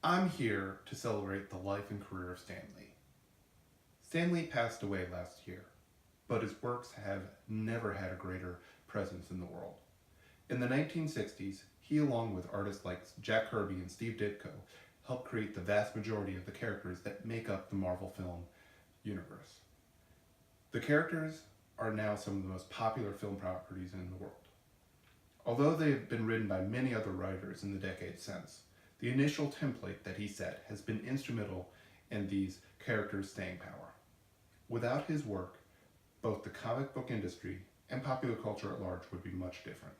I'm here to celebrate the life and career of Stan Lee. Stan Lee passed away last year, but his works have never had a greater presence in the world. In the 1960s, he, along with artists like Jack Kirby and Steve Ditko, helped create the vast majority of the characters that make up the Marvel film universe. The characters are now some of the most popular film properties in the world. Although they have been written by many other writers in the decades since, the initial template that he set has been instrumental in these characters' staying power. Without his work, both the comic book industry and popular culture at large would be much different.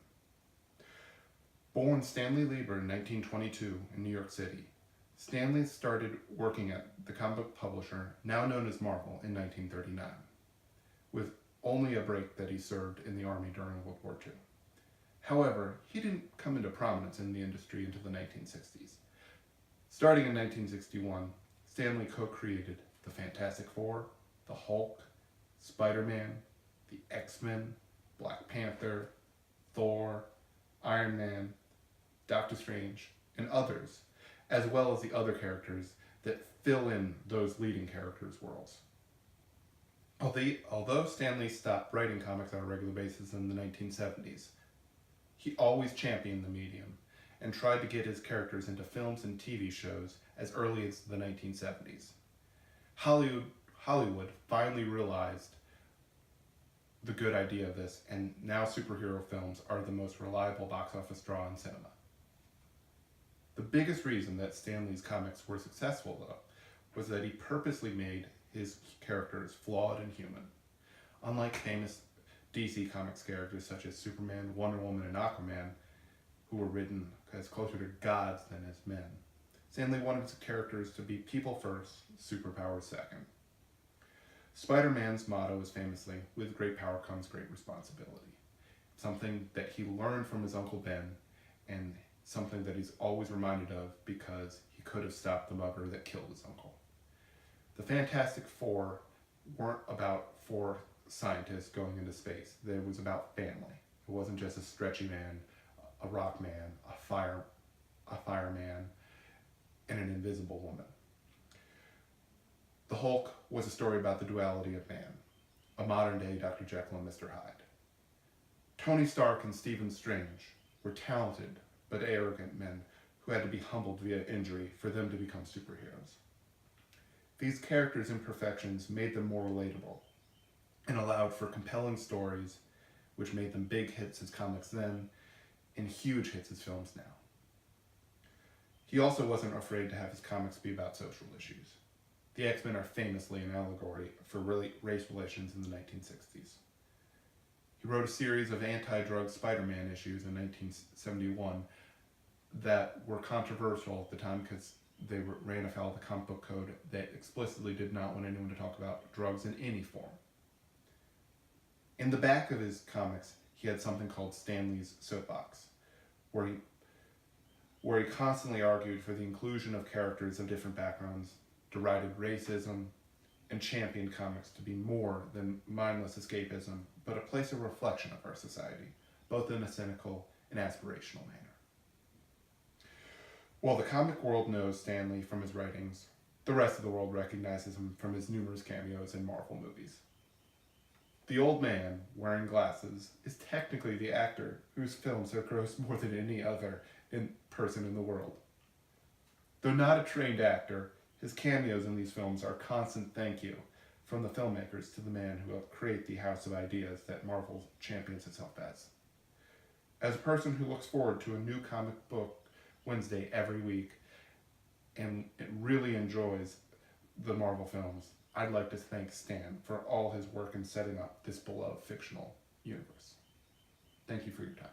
Born Stanley Lieber in 1922 in New York City, Stanley started working at the comic book publisher now known as Marvel in 1939, with only a break that he served in the Army during World War II. However, he didn't come into prominence in the industry until the 1960s. Starting in 1961, Stan Lee co-created the Fantastic Four, the Hulk, Spider-Man, the X-Men, Black Panther, Thor, Iron Man, Doctor Strange, and others, as well as the other characters that fill in those leading characters' worlds. Although Stan Lee stopped writing comics on a regular basis in the 1970s, he always championed the medium and tried to get his characters into films and TV shows as early as the 1970s. Hollywood finally realized the good idea of this, and now superhero films are the most reliable box office draw in cinema. The biggest reason that Stan Lee's comics were successful, though, was that he purposely made his characters flawed and human. Unlike famous DC Comics characters such as Superman, Wonder Woman, and Aquaman, who were written as closer to gods than as men, Stan Lee wanted his characters to be people first, superpowers second. Spider-Man's motto is famously, "With great power comes great responsibility." Something that he learned from his Uncle Ben, and something that he's always reminded of because he could have stopped the mugger that killed his uncle. The Fantastic Four weren't about four scientists going into space. It was about family. It wasn't just a stretchy man, a rock man, a fireman, and an invisible woman. The Hulk was a story about the duality of man, a modern-day Dr. Jekyll and Mr. Hyde. Tony Stark and Stephen Strange were talented but arrogant men who had to be humbled via injury for them to become superheroes. These characters' imperfections made them more relatable and allowed for compelling stories, which made them big hits as comics then and huge hits as films now. He also wasn't afraid to have his comics be about social issues. The X-Men are famously an allegory for race relations in the 1960s. He wrote a series of anti-drug Spider-Man issues in 1971 that were controversial at the time because they ran afoul of the comic book code that explicitly did not want anyone to talk about drugs in any form. In the back of his comics, he had something called Stan Lee's Soapbox, where he constantly argued for the inclusion of characters of different backgrounds, derided racism, and championed comics to be more than mindless escapism, but a place of reflection of our society, both in a cynical and aspirational manner. While the comic world knows Stan Lee from his writings, the rest of the world recognizes him from his numerous cameos in Marvel movies. The old man, wearing glasses, is technically the actor whose films have grossed more than any other person in the world. Though not a trained actor, his cameos in these films are a constant thank you from the filmmakers to the man who helped create the house of ideas that Marvel champions itself as. As a person who looks forward to a new comic book Wednesday every week and really enjoys the Marvel films, I'd like to thank Stan for all his work in setting up this beloved fictional universe. Thank you for your time.